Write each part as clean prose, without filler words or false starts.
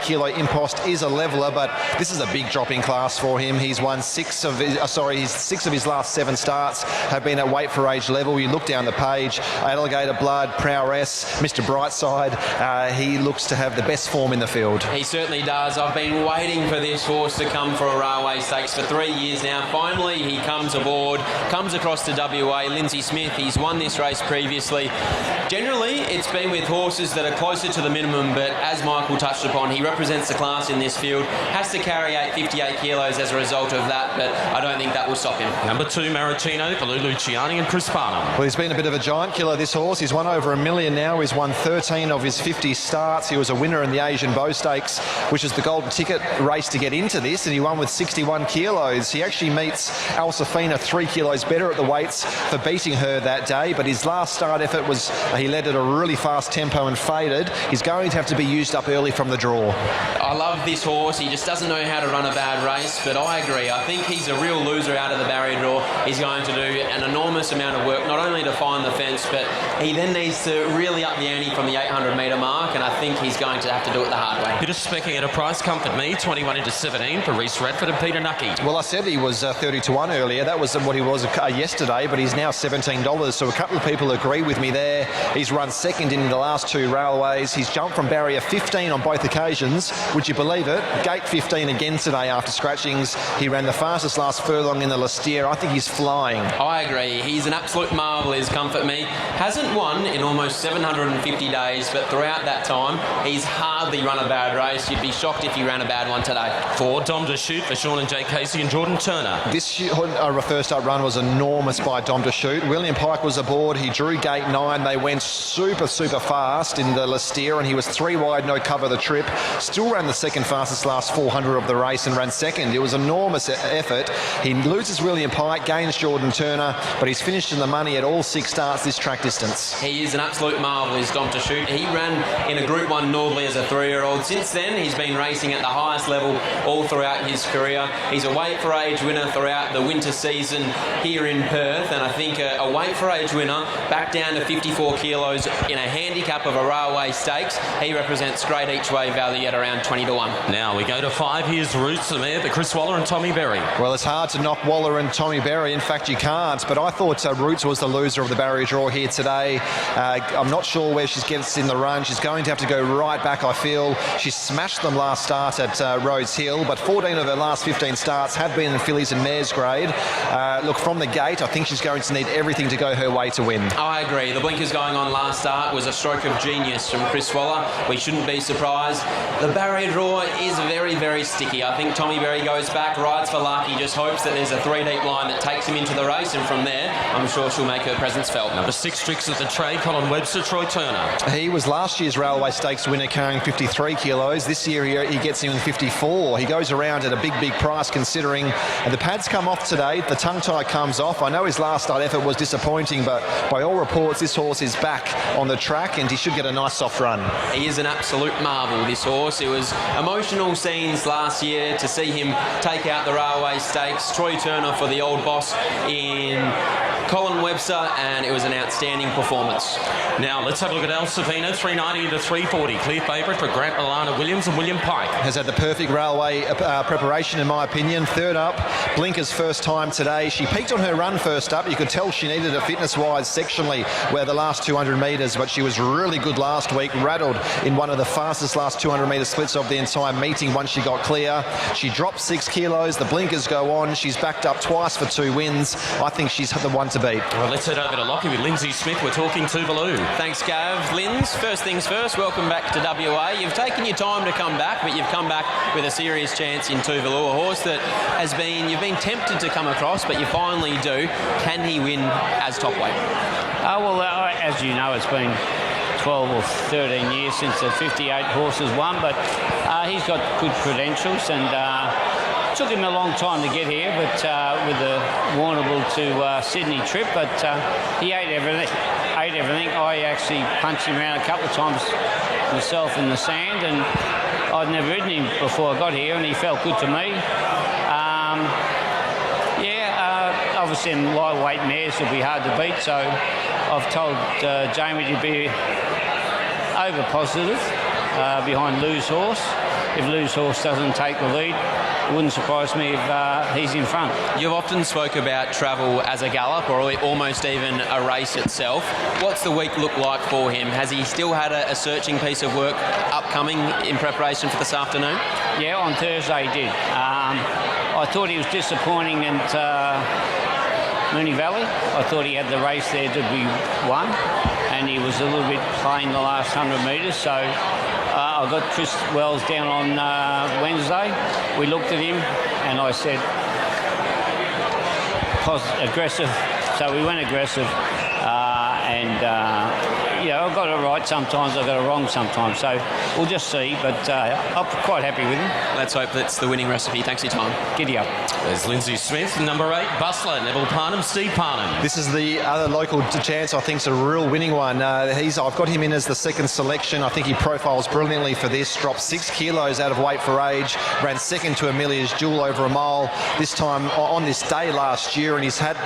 kilo impost is a leveler, but this is a big drop in class for him. He's won six of his last 7 starts have been at weight for age level. You look down the page, Alligator Blood, Prowess, Mr. Brightside, he looks to have the best form in the field. He certainly does. I've been waiting for this horse to come for a railway stakes for 3 years now. Finally, he comes aboard, comes across to WA. Lindsay Smith, he's won this race previously. Generally, it's been with horses that are closer to the minimum, but as Michael touched upon, he represents the class in this field, has to carry 58 kilos as a result of that, but I don't think that will stop him. Number 2, Maritino, Valu Luciani and Chris Parnham. Well, he's been a bit of a giant killer, this horse. He's won over $1 million now. He's won 13 of his 50 starts. He was a winner in the Asian Bow Stakes, which is the golden ticket race to get into this, and he won with 61 kilos. He actually meets Al Safina 3 kilos better at the weights for beating her that day, but his last start effort was, he led at a really fast tempo and faded. He's going to have to be used up early from the draw. I love this horse. He just doesn't know how to run a bad race, but I agree. I think he's a real loser out of the barrier draw. He's going to do an enormous amount of work, not only to find the fence, but he then needs to really up the ante from the 800 metre mark, and I think he's going to have to do it the hard way. Bit of specking at a price, Comfort Me, 21-17 for Reece Radford and Peter Nucky. Well, I said he was 30-1 earlier. That was what he was yesterday, but he's now $17. So a couple of people agree with me there. He's run second in the last 2 railways. He's jumped from barrier 15 on both occasions. Would you believe it? Gate 15 again today after scratchings. He ran the fastest last furlong in the Lestier. I think he's flying. I agree. He's an absolute marvel, is Comfort Me. Hasn't won in almost 750 days, but throughout that time, he's hardly run a bad race. You'd be shocked if he ran a bad one today. 4, Dom to Shoot for Sean and Jay Casey and Jordan Turner. This first up run was enormous by Dom to Shoot. William Pike was aboard. He drew gate 9. They went super fast in the Lestier, and he was 3 wide, no cover the trip. Still ran the second fastest last 400 of the race and ran second. It was enormous effort. He loses William Pike, gains Jordan Turner, but he's finished in the money at all 6 starts this track distance. He is an absolute marvel, is Dom to Shoot. He ran in a Group 1 Northerly as a 3-year-old. Since then, he's been racing at the highest level all throughout his career. He's a weight for age winner throughout the winter season here in Perth, and I think a weight for age winner back down to 54 kilos in a handicap of a railway stakes. He represents great each way value at around 20-1. Now we go to 5. Here's Roots, the mare, but Chris Waller and Tommy Berry. Well, it's hard to knock Waller and Tommy Berry. In fact, you can't, but I thought Roots was the loser of the barrier draw here today. I'm not sure where she gets in the run. She's going to have to go right back, I feel. She smashed them last start at Rhodes Hill, but 14 of her last 15 starts have been in fillies and mares grade. Look, from the gate, I think she's going to need everything to go her way to win. I agree. The blinkers going on last start was a stroke of genius from Chris Waller. We shouldn't be surprised. The barrier draw is very sticky. I think Tommy Berry goes back, rides for luck. He just hopes that there's a 3-deep line that takes him into the race, and from there, I'm sure she'll make her presence felt. Number 6, Tricks at the Tray, Colin Webster, Troy Turner. He was last year's Railway Stakes winner carrying 53 kilos. This year he gets him in 54. He goes around at a big price considering the pads come off today. The tongue tie comes off. I know his last start effort was disappointing, but by all reports, this horse is back on the track and he should get a nice soft run. He is an absolute marvel, this horse. It was emotional scenes last year to see him take out the Railway Stakes. Troy Turner for the old boss in Colin Webster, and it was an outstanding performance. Now let's have a look at Al Savino, 390-340. Clear favourite for Grant Milana Williams and William Pike. Has had the perfect railway preparation, in my opinion. Third up, Blinker's first time today. She peaked on her run first up. You could tell she needed it fitness-wise sectionally where the last 200 metres, but she was really good last week, rattled in one of the fastest last 200-metre splits of the entire meeting once she got clear. She dropped 6 kilos. The blinkers go on. She's backed up twice for 2 wins. I think she's the one to beat. Well, let's head over to Lockie with Lindsay Smith. We're talking Tuvalu. Thanks, Gav. Linz, first things first, welcome back to WA. You've taken your time to come back, but you've come back with a serious chance in Tuvalu, a horse that you've been tempted to come across, but you finally do. Can he win as top weight? As you know, it's been 12 or 13 years since the 58 horses won, but he's got good credentials, and took him a long time to get here, but with the Warrnambool to Sydney trip, but he ate everything. I actually punched him around a couple of times myself in the sand, and I'd never ridden him before I got here, and he felt good to me. Obviously in lightweight mares will be hard to beat, so I've told Jamie to be over positive behind Lou's horse. if Lou's horse doesn't take the lead, it wouldn't surprise me if he's in front. You've often spoke about travel as a gallop or almost even a race itself. What's the week look like for him? Has he still had a searching piece of work upcoming in preparation for this afternoon? Yeah, on Thursday he did. I thought he was disappointing at Moonee Valley. I thought he had the race there to be won, and he was a little bit playing the last 100 metres. So I got Chris Wells down on Wednesday. We looked at him, and I said, aggressive. So we went aggressive, I've got it right sometimes, I've got it wrong sometimes. So we'll just see, but I'm quite happy with him. Let's hope that's the winning recipe. Thanks for your time. Giddy up. There's Lindsay Smith, number 8, Bustler, Neville Parnham, Steve Parnham. This is the other local chance I think is a real winning one. I've got him in as the second selection. I think he profiles brilliantly for this. Dropped 6 kilos out of weight for age. Ran second to Amelia's Jewel over a mile this time on this day last year, and he's had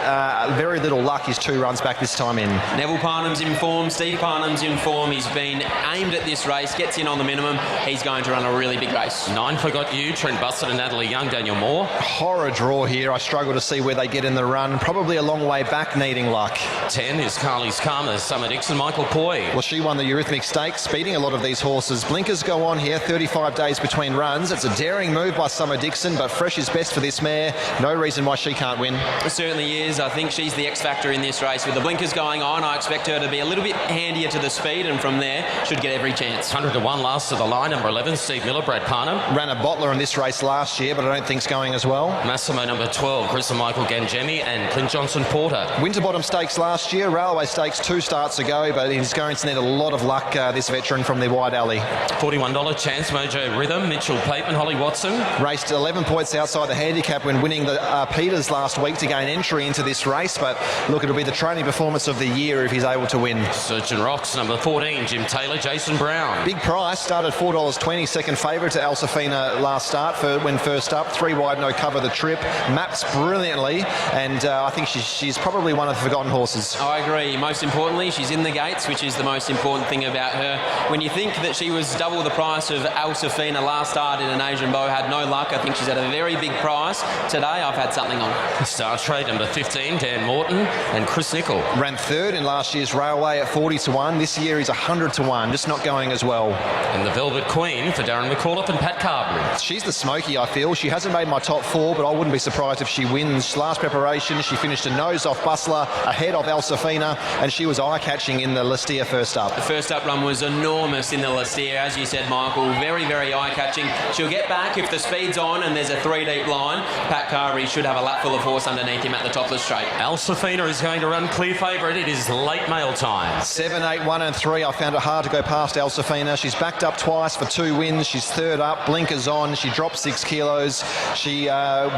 very little luck his 2 runs back this time in. Neville Parnham's in form. Steve Parnham's in form. He's been aimed at this race. Gets in on the minimum. He's going to run a really big race. 9 Forgot You, Trent Bussett and Natalie Young, Daniel Moore. Horror draw here. I struggle to see where they get in the run. Probably a long way back, needing luck. 10 is Carly's Karma, Summer Dixon, Michael Coy. Well, she won the Eurythmic Stakes, beating a lot of these horses. Blinkers go on here, 35 days between runs. It's a daring move by Summer Dixon, but fresh is best for this mare. No reason why she can't win. It certainly is. I think she's the X factor in this race. With the blinkers going on, I expect her to be a little bit handier to the speed, and from there should get every chance. 100 to 1 last to the line, number 11, Steve Miller, Brad Parnham. Ran a bottler in this race last year, but I don't think it's going as well. Massimo, number 12, Chris and Michael Gangemi and Clint Johnson Porter. Winterbottom Stakes last year, Railway Stakes 2 starts ago, but he's going to need a lot of luck, this veteran from the wide alley. $41 chance, Mojo Rhythm, Mitchell Pateman, Holly Watson. Raced 11 points outside the handicap when winning the Peters last week to gain entry into this race, but look, it'll be the training performance of the year if he's able to win. Search and Rocks, number 14, Jim Taylor, Jason Brown. Big price, started $4.20, second favourite to Alsafina last start when first up. 3 wide, no cover the trip. Maps brilliantly, and I think she's probably one of the forgotten horses. I agree. Most importantly, she's in the gates, which is the most important thing about her. When you think that she was double the price of Alsafina last start in an Asian Bow, had no luck, I think she's at a very big price. Today, I've had something on. Star Trade, number 15, Dan Morton and Chris Nichol. Ran third in last year's Railway at 40 to 1. This year he's 100 to 1, just not going as well. And the Velvet Queen for Darren McAuliffe and Pat Carberry. She's the smoky, I feel. She hasn't made my top 4, but I wouldn't be surprised if she wins. Last preparation, she finished a nose off Bustler, ahead of Alsafina, and she was eye-catching in the Lastia first up. The first up run was enormous in the Lastia, as you said, Michael. Very, very eye-catching. She'll get back if the speed's on and there's a 3-deep line. Pat Carberry should have a lap full of horse underneath him at the top of the straight. Alsafina is going to run clear favourite. It is late mail time. 7, 8, 1 and 3. I found it hard to go past Alsafina. She's backed up twice for 2 wins. She's third up. Blinkers on. She dropped 6 kilos. She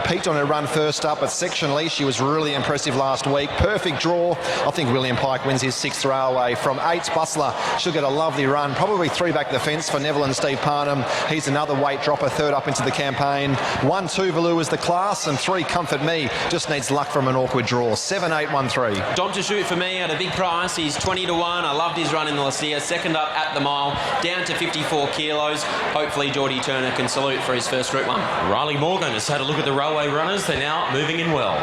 peaked on her run first up, but sectionally she was really impressive last week. Perfect draw. I think William Pike wins his 6th Railway. From 8's Bustler, she'll get a lovely run. Probably 3 back the fence for Neville and Steve Parnham. He's another weight dropper, third up into the campaign. 1, 2 Valou is the class, and 3 Comfort Me just needs luck from an awkward draw. 7, 8, 1, 3. Dom to Shoot for me at a big price. He's 20 to 1. I loved his run in the Lastia. Second up at the mile, down to 54 kilos. Hopefully Geordie Turner can salute for his first Group 1. Riley Morgan has had a look at the Railway runners. They're now moving in well.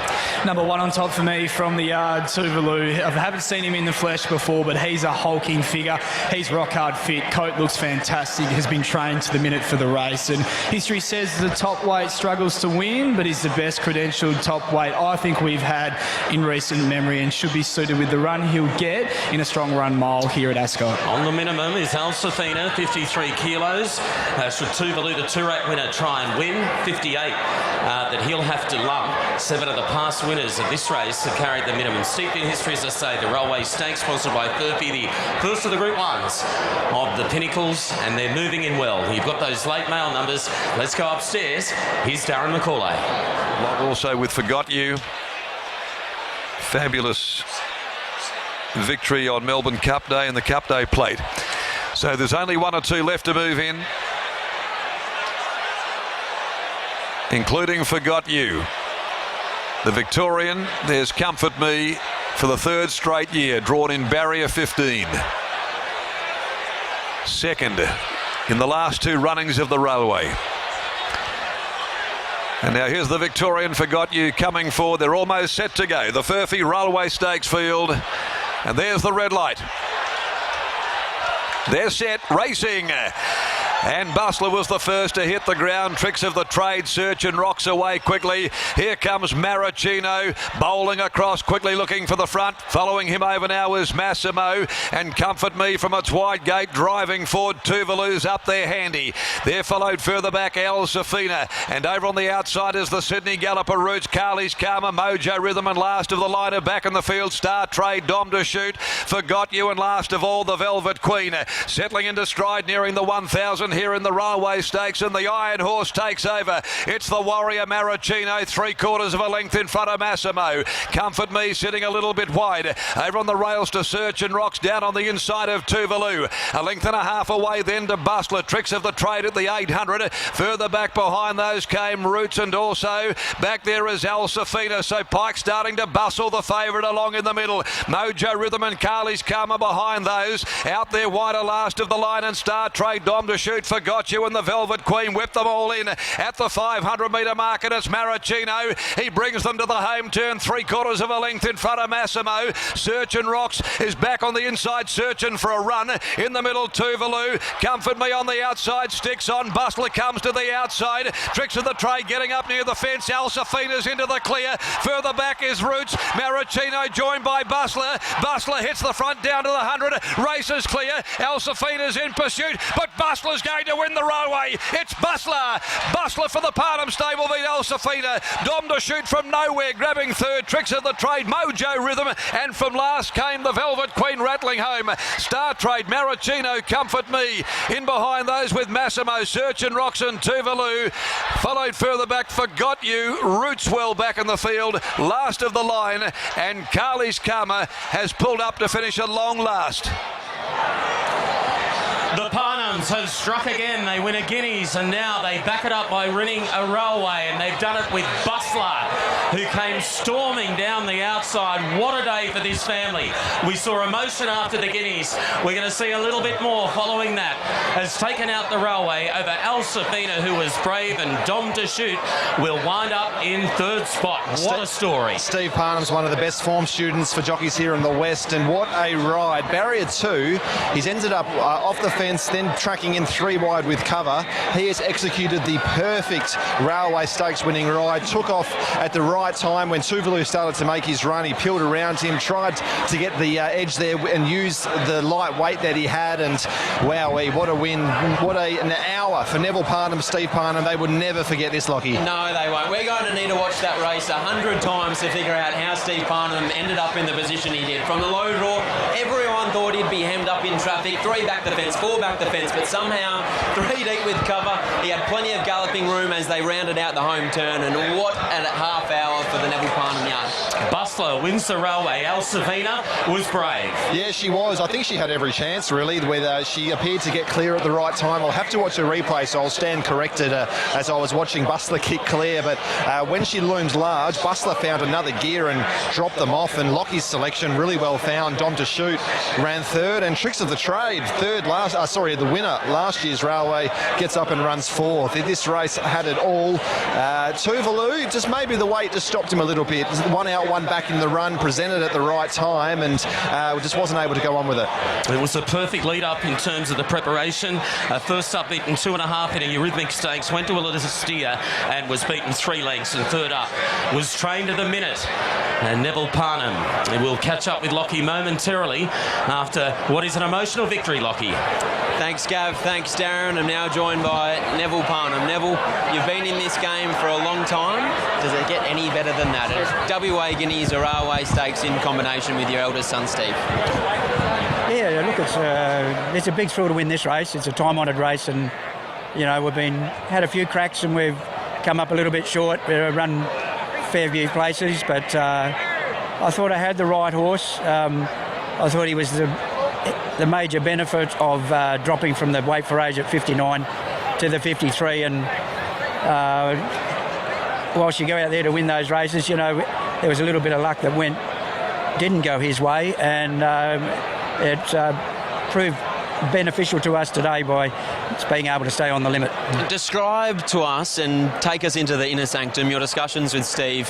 Number 1 on top for me from the yard, Tuvalu. I haven't seen him in the flesh before, but he's a hulking figure. He's rock hard fit. Coat looks fantastic. Has been trained to the minute for the race. And history says the top weight struggles to win, but he's the best credentialed top weight I think we've had in recent memory, and should be suited with the run he'll get in a strong run mile here at Ascot. On the minimum is Alsafina, 53 kilos. Should Tuvalu, the 2-8 winner, try and win? 58 that he'll have to lump. 7 of the past winners of this race have carried the minimum. Steeped in history, as I say, the Railway Stakes, sponsored by Furphy, the first of the Group 1s of the Pinnacles, and they're moving in well. You've got those late mail numbers. Let's go upstairs. Here's Darren McCauley. Also with Forgot You. Fabulous victory on Melbourne Cup Day and the Cup Day plate. So there's only 1 or 2 left to move in, including Forgot You. The Victorian, there's Comfort Me for the 3rd straight year, drawn in barrier 15. Second, in the last two runnings of the railway. And now here's the Victorian Forgot You coming forward. They're almost set to go. The Furphy Railway Stakes field. And there's the red light. They're set, racing. And Bustler was the first to hit the ground. Tricks of the Trade, Search and rocks away quickly. Here comes Maracino, bowling across quickly, looking for the front. Following him over now is Massimo. And Comfort Me from its wide gate, driving forward. Tuvalu's up there handy. They're followed further back, El Safina. And over on the outside is the Sydney Galloper Roots, Carly's Karma, Mojo Rhythm, and last of the line back in the field, Star Trade, Dom to Shoot, Forgot You, and last of all, the Velvet Queen. Settling into stride, nearing the 1,000 here in the Railway Stakes, and the Iron Horse takes over. It's the Warrior Maracino, 3/4 of a length in front of Massimo. Comfort Me sitting a little bit wide. Over on the rails to Search and Rocks, down on the inside of Tuvalu. A length and a half away then to Bustler. Tricks of the Trade at the 800. Further back behind those came Roots, and also back there is Al Safina. So Pike starting to bustle the favourite along in the middle. Mojo Rhythm and Carly's Karma behind those. Out there wider last of the line, and Star Trade, Dom to Shoot, Forgot You, and the Velvet Queen whip them all in at the 500 metre mark, and it's Maracino. He brings them to the home turn, 3/4 of a length in front of Massimo. Search and Rocks is back on the inside, searching for a run. In the middle, Tuvalu. Comfort Me on the outside, sticks on. Bustler comes to the outside. Tricks of the Trade getting up near the fence. Alsafina's into the clear. Further back is Roots. Maracino joined by Bustler. Bustler hits the front down to the 100. Races clear. Alsafina's in pursuit, but Bustler's going to win the railway. It's Bustler. Bustler for the Parnham stable beat Alsafina. Dom to Shoot from nowhere, grabbing third. Tricks of the Trade, Mojo Rhythm, and from last came the Velvet Queen rattling home. Star Trade, Maracino, Comfort Me. In behind those with Massimo, Search and Rocks, and Tuvalu. Followed further back, Forgot You. Roots well back in the field. Last of the line, and Carly's Karma has pulled up to finish at long last. The Parnhams have struck again. They win a Guineas, and now they back it up by winning a railway, and they've done it with Bustler, who came storming down the outside. What a day for this family. We saw emotion after the Guineas. We're going to see a little bit more following that. Has taken out the railway over Al Safina, who was brave, and Dom to Shoot will wind up in third spot. What a story. Steve Parnham's one of the best form students for jockeys here in the West, and what a ride. Barrier 2, he's ended up off the fence, then tracking in 3 wide with cover. He has executed the perfect Railway Stakes winning ride. Took off at the right time when Tuvalu started to make his run. He peeled around him, tried to get the edge there and used the light weight that he had, and wowee, what a win. What an hour for Neville Parnham, Steve Parnham. They would never forget this, Lockie. No, they won't. We're going to need to watch that race 100 times to figure out how Steve Parnham ended up in the position he did. From the low draw, everyone thought he'd be hemmed up in traffic. 3 back the fence, 4 back the fence, but somehow 3 deep with cover. He had plenty of galloping room as they rounded out the home turn, and what a half hour for the Neville Parnham yard. Bustler wins the railway. Al Safina was brave. Yeah, she was. I think she had every chance, really, whether she appeared to get clear at the right time. I'll have to watch a replay, so I'll stand corrected as I was watching Bustler kick clear. But when she loomed large, Bustler found another gear and dropped them off, and Lockie's selection really well found. Dom to Shoot ran third, and Tricks of the Trade, the winner last year's railway, gets up and runs fourth. This race had it all. Tuvalu, just maybe the weight just stopped him a little bit. 1 out, 1 back in the run, presented at the right time, and just wasn't able to go on with it. It was a perfect lead up in terms of the preparation. First up beaten 2.5 in a Eurythmic Stakes, went to a little steer and was beaten 3 lengths, and third up was trained to the minute. And Neville Parnham will catch up with Lockie momentarily after what is an emotional victory, Lockie. Thanks, Gav. Thanks, Darren. I'm now joined by Neville Parnham. Neville, you've been in this game for a long time. Does it get any better than that? WA Guineas or Railway Stakes in combination with your eldest son, Steve? Yeah, look, it's a big thrill to win this race. It's a time-honoured race, and you know we've had a few cracks and we've come up a little bit short. We've run fair few places, but I thought I had the right horse. I thought he was the major benefit of dropping from the weight for age at 59 to the 53, and whilst you go out there to win those races, you know, there was a little bit of luck that didn't go his way, and it proved beneficial to us today by it's being able to stay on the limit. Describe to us and take us into the inner sanctum your discussions with Steve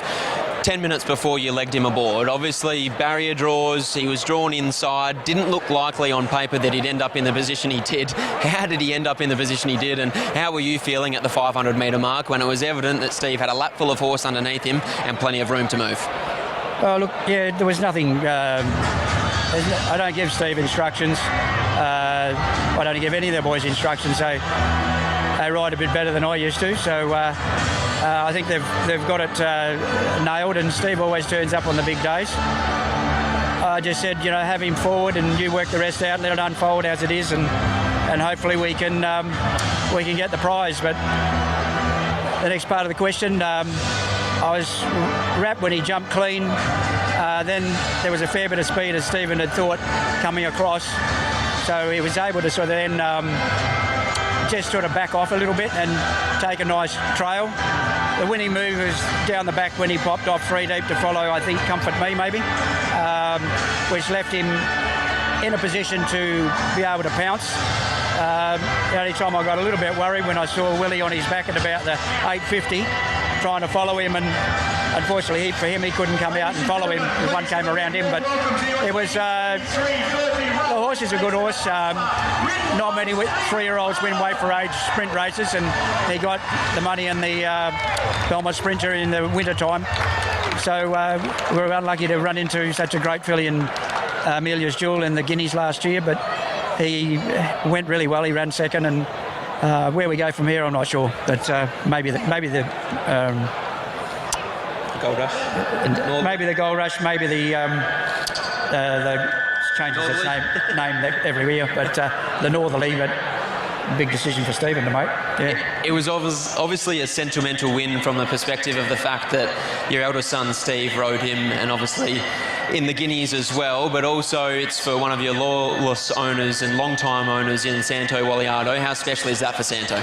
10 minutes before you legged him aboard. Obviously, barrier draws, he was drawn inside, didn't look likely on paper that he'd end up in the position he did. How did he end up in the position he did, and how were you feeling at the 500 metre mark when it was evident that Steve had a lap full of horse underneath him and plenty of room to move? Oh, look, yeah, there was nothing. I don't give Steve instructions. I don't give any of the boys instructions. They ride a bit better than I used to. So I think they've got it nailed, and Steve always turns up on the big days. I just said, have him forward and you work the rest out, let it unfold as it is, and hopefully we can get the prize. But the next part of the question, I was wrapped when he jumped clean. Then there was a fair bit of speed, as Stephen had thought, coming across. So he was able to sort of then just sort of back off a little bit and take a nice trail. The winning move was down the back when he popped off 3 deep to follow, I think, Comfort Me maybe, which left him in a position to be able to pounce. The only time I got a little bit worried when I saw Willie on his back at about the 850 trying to follow him, and unfortunately for him he couldn't come out and follow him. One came around him, but it was the horse is a good horse. Not many 3-year-olds win weight for age sprint races, and he got the money in the Belmont Sprinter in the winter time. So we were unlucky to run into such a great filly in Amelia's Jewel in the Guineas last year, but he went really well. He ran second, and where we go from here, I'm not sure. But maybe the Gold Rush. Maybe the Gold Rush. Maybe the changes its name every year. But the Northerly. But big decision for Stephen to make. Yeah. It was obviously a sentimental win from the perspective of the fact that your eldest son Steve rode him, and obviously in the Guineas as well, but also it's for one of your lawless owners and long-time owners in Santo Waliardo. How special is that for Santo?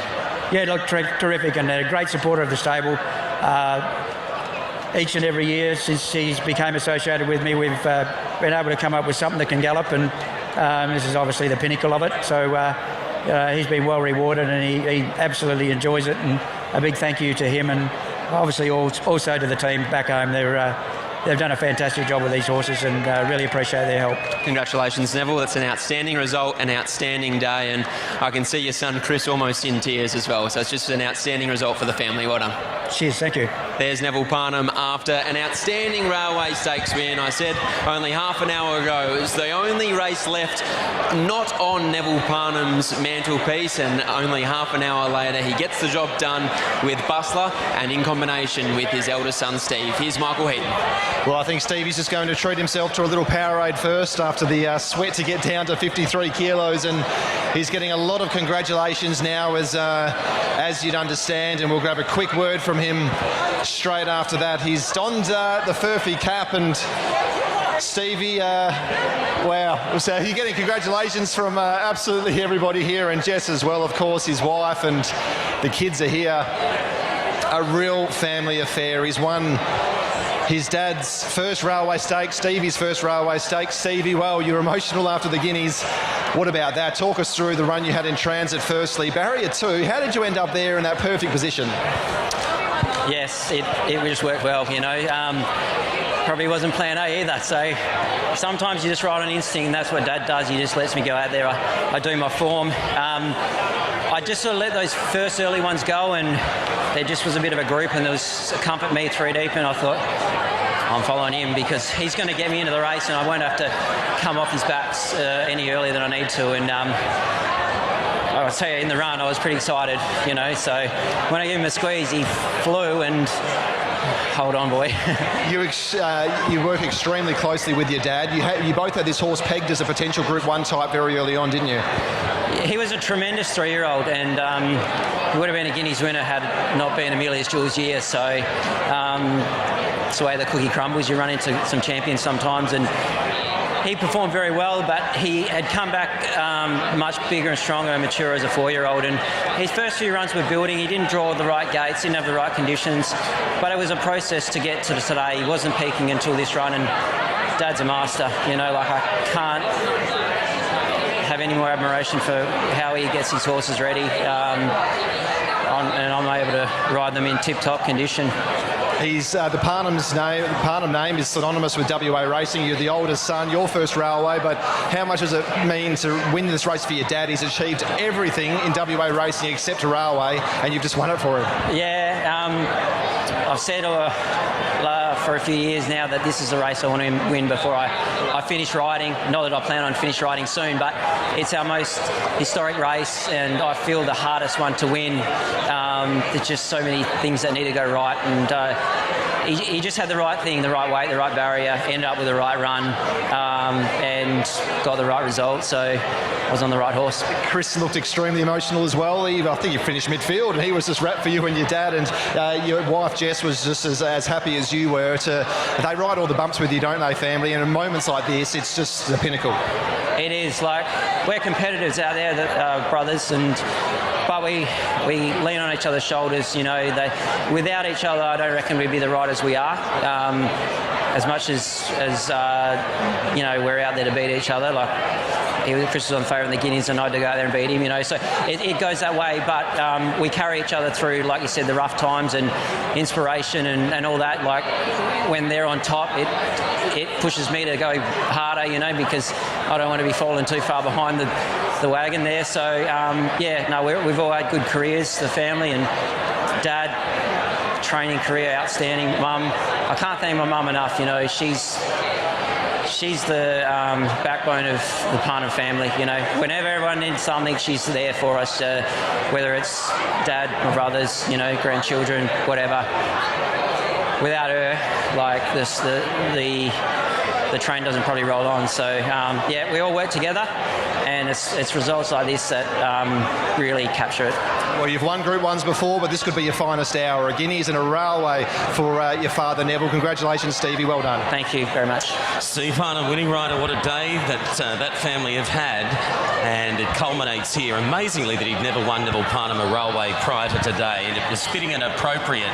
Yeah, look, terrific, and a great supporter of the stable. Each and every year since he's became associated with me, we've been able to come up with something that can gallop, and this is obviously the pinnacle of it. So he's been well rewarded, and he absolutely enjoys it, and a big thank you to him, and obviously also to the team back home. They've done a fantastic job with these horses, and really appreciate their help. Congratulations, Neville. That's an outstanding result, an outstanding day, and I can see your son Chris almost in tears as well. So it's just an outstanding result for the family. Well done. Cheers, thank you. There's Neville Parnham after an outstanding Railway Stakes win. I said only half an hour ago it was the only race left not on Neville Parnham's mantelpiece, and only half an hour later he gets the job done with Bustler and in combination with his eldest son Steve. Here's Michael Heaton. Well, I think Stevie's just going to treat himself to a little Powerade first after the sweat to get down to 53 kilos, and he's getting a lot of congratulations now, as you'd understand, and we'll grab a quick word from him straight after that. He's donned the Furphy cap, and Stevie, wow. So you're getting congratulations from absolutely everybody here, and Jess as well, of course, his wife, and the kids are here. A real family affair. He's won his dad's first Railway Stakes, Stevie's first Railway Stakes. Stevie, well, you're emotional after the Guineas. What about that? Talk us through the run you had in Transit firstly. Barrier 2, how did you end up there in that perfect position? Yes, it just worked well, probably wasn't plan A either, so sometimes you just ride on instinct, and that's what Dad does. He just lets me go out there. I do my form. I just sort of let those first early ones go, and there just was a bit of a group, and there was a Comfort Me 3 deep, and I thought, I'm following him because he's going to get me into the race, and I won't have to come off his backs any earlier than I need to. And I'll tell you, in the run, I was pretty excited, so when I gave him a squeeze, he flew, and hold on, boy. You work extremely closely with your dad. You both had this horse pegged as a potential Group 1 type very early on, didn't you? He was a tremendous 3-year-old, and he would have been a Guineas winner had it not been Amelia's Jewel's year. So it's the way the cookie crumbles. You run into some champions sometimes, and he performed very well, but he had come back much bigger and stronger and mature as a 4-year-old. And his first few runs were building. He didn't draw the right gates, didn't have the right conditions, but it was a process to get to today. He wasn't peaking until this run, and Dad's a master. I can't have have any more admiration for how he gets his horses ready, and I'm able to ride them in tip-top condition. He's the Parnham name is synonymous with WA racing. You're the oldest son, your first railway, but how much does it mean to win this race for your dad? He's achieved everything in WA racing except a railway, and you've just won it for him. Yeah, I've said for a few years now that this is the race I want to win before I finish riding. Not that I plan on finish riding soon, but it's our most historic race, and I feel the hardest one to win. There's just so many things that need to go right, and he just had the right thing, the right weight, the right barrier, ended up with the right run, and got the right result, so I was on the right horse. Chris looked extremely emotional as well. I think you finished midfield, and he was just wrapped for you and your dad, and your wife Jess was just as happy as you were. They ride all the bumps with you, don't they, family? And in moments like this, it's just the pinnacle. It is. Like, we're competitors out there, brothers, but we lean on each other's shoulders. You know, without each other, I don't reckon we'd be the riders we are. As much as you know, we're out there to beat each other. Like, Chris was on favour in the Guineas, and I had to go out there and beat him. You know, so it goes that way. But we carry each other through, like you said, the rough times and inspiration and all that. Like, when they're on top, it pushes me to go harder. You know, because I don't want to be falling too far behind the wagon there. So we've all had good careers, the family, and Dad, training career outstanding. Mum, I can't thank my mum enough. You know, she's the backbone of the Parnham family. You know, whenever everyone needs something, she's there for us. Whether it's Dad, my brothers, you know, grandchildren, whatever. Without her, like this, the train doesn't probably roll on. So we all work together, and it's results like this that really capture it. Well, you've won Group 1s before, but this could be your finest hour. A Guineas and a railway for your father, Neville. Congratulations, Stevie. Well done. Thank you very much. Steve Parnham, winning rider. What a day that family have had, and it culminates here. Amazingly that he'd never won Neville Parnham a railway prior to today, and it was fitting and appropriate.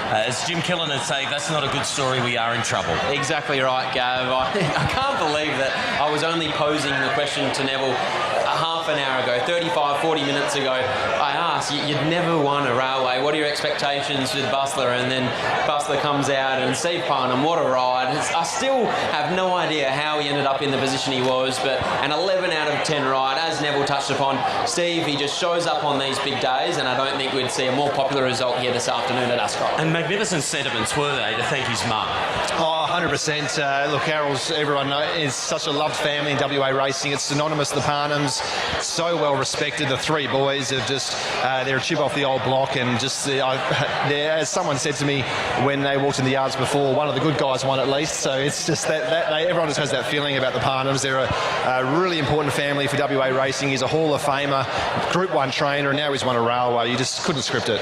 As Jim Killen would say, that's not a good story, we are in trouble. Exactly right, Gav. I can't believe that I was only posing the question to Neville a half an hour ago, 35, 40 minutes ago. I asked, you'd never won a railway. What are your expectations with Bustler? And then Bustler comes out, and Steve Parnham, what a ride. I still have no idea how he ended up in the position he was, but an 11 out of 10 ride, as Neville touched upon. Steve, he just shows up on these big days, and I don't think we'd see a more popular result here this afternoon at Ascot. And magnificent sentiments, were they, to thank his mum? Oh, 100%. Look, Carol's, everyone knows, is such a loved family in WA racing. It's synonymous, the Parnhams, so well respected. The three boys have just, they're a chip off the old block, and just, as someone said to me when they walked in the yards before, one of the good guys won at least. So it's just that everyone just has that feeling about the Parnhams. They're a really important family for WA racing. He's a Hall of Famer, Group 1 trainer, and now he's won a railway. You just couldn't script it.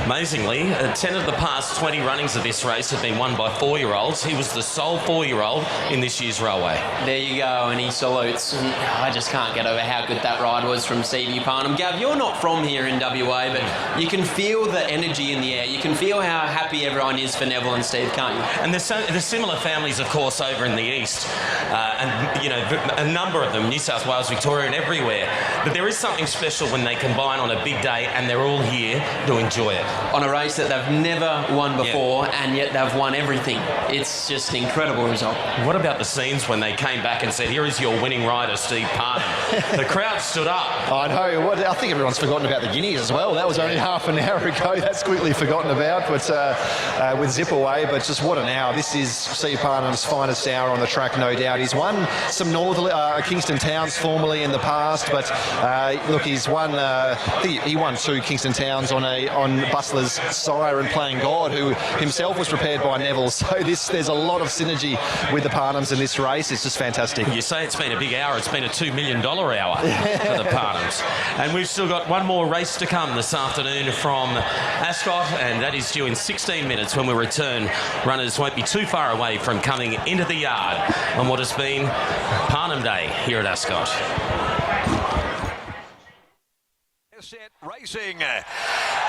Amazingly, 10 of the past 20 runnings of this race have been won by 4-year-olds. He was the sole 4-year-old in this year's railway. There you go, and he salutes. And I just can't get over how good that ride was from Stevie Parnham. Gav, you're not from here in WA, but you can feel the energy in the air. You can feel how happy everyone is for Neville and Steve, can't you? And there's similar families, of course, over in the east, and you know, a number of them, New South Wales, Victoria, and everywhere. But there is something special when they combine on a big day, and they're all here to enjoy it. On a race that they've never won before, and yet they've won everything. It's just an incredible result. What about the scenes when they came back and said, "Here is your winning rider, Steve Parnham"? The crowd stood up. I know. I think everyone's forgotten about the Guineas as well. That was only half an hour ago. That's quickly forgotten about, but with Zip away. But just what an hour. This is Steve Parnham's finest hour on the track, no doubt. He's won some Kingston Towns formerly in the past, but look, he's won. He won 2 Kingston Towns on Bustler's sire and Playing God, who himself was prepared by Neville. So there's a lot of synergy with the Parnhams in this race. It's just fantastic. You say it's been a big hour. It's been a $2 million hour for the Parnhams. And we've still got one more race to come this afternoon from Ascot, and that is due in 16 minutes when we return. Runners won't be too far away from coming into the yard on what has been Parnham Day here at Ascot. Set racing.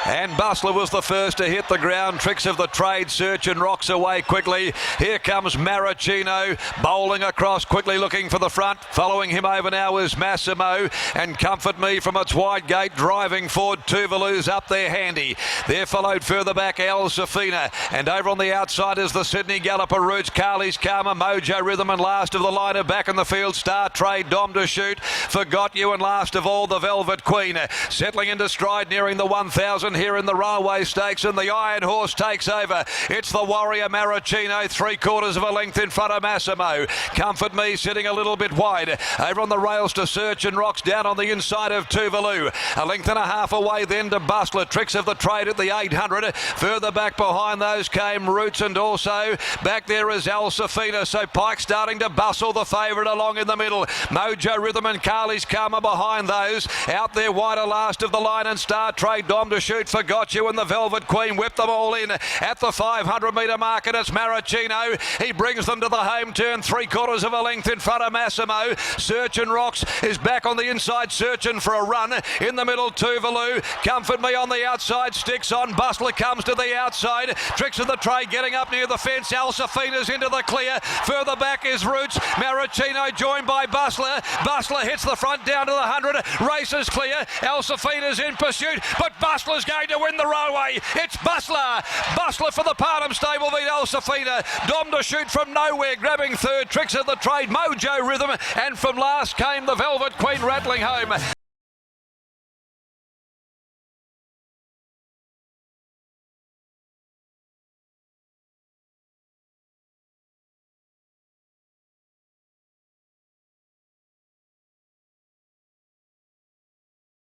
And Bustler was the first to hit the ground. Tricks of the Trade Search and rocks away quickly. Here comes Maracino bowling across quickly, looking for the front. Following him over now is Massimo, and Comfort Me from its wide gate driving forward. Tuvalu's up there handy. There followed further back El Safina, and over on the outside is the Sydney Galloper Roots, Carly's Karma, Mojo Rhythm, and last of the liner back in the field, Star Trade, Dom to Shoot, Forgot You, and last of all the Velvet Queen. Settling into stride, nearing the 1,000 here in the Railway Stakes, and the Iron Horse takes over. It's the Warrior Maracino, 3/4 of a length in front of Massimo. Comfort Me sitting a little bit wide. Over on the rails to Search and Rocks, down on the inside of Tuvalu. A length and a half away then to Bustler. Tricks of the Trade at the 800. Further back behind those came Roots, and also back there is Al Safina. So Pike starting to bustle the favourite along in the middle. Mojo Rhythm and Carly's Karma behind those. Out there wider last of the line, and Star Trade, Dom to Shoot, Forgot You, and the Velvet Queen whip them all in at the 500 metre mark, and it's Maracino. He brings them to the home turn, 3/4 of a length in front of Massimo. Search and Rocks is back on the inside, searching for a run. In the middle, Tuvalu. Comfort Me on the outside, sticks on. Bustler comes to the outside. Tricks of the Trade getting up near the fence. Alsafina's into the clear. Further back is Roots. Maracino joined by Bustler. Bustler hits the front down to the 100. Races clear. Alsafina's in pursuit, but Bustler's going to win the Railway. It's Bustler. Bustler for the Parnham stable beat Alsafina. Dom to Shoot from nowhere, grabbing third. Tricks of the Trade, Mojo Rhythm, and from last came the Velvet Queen rattling home.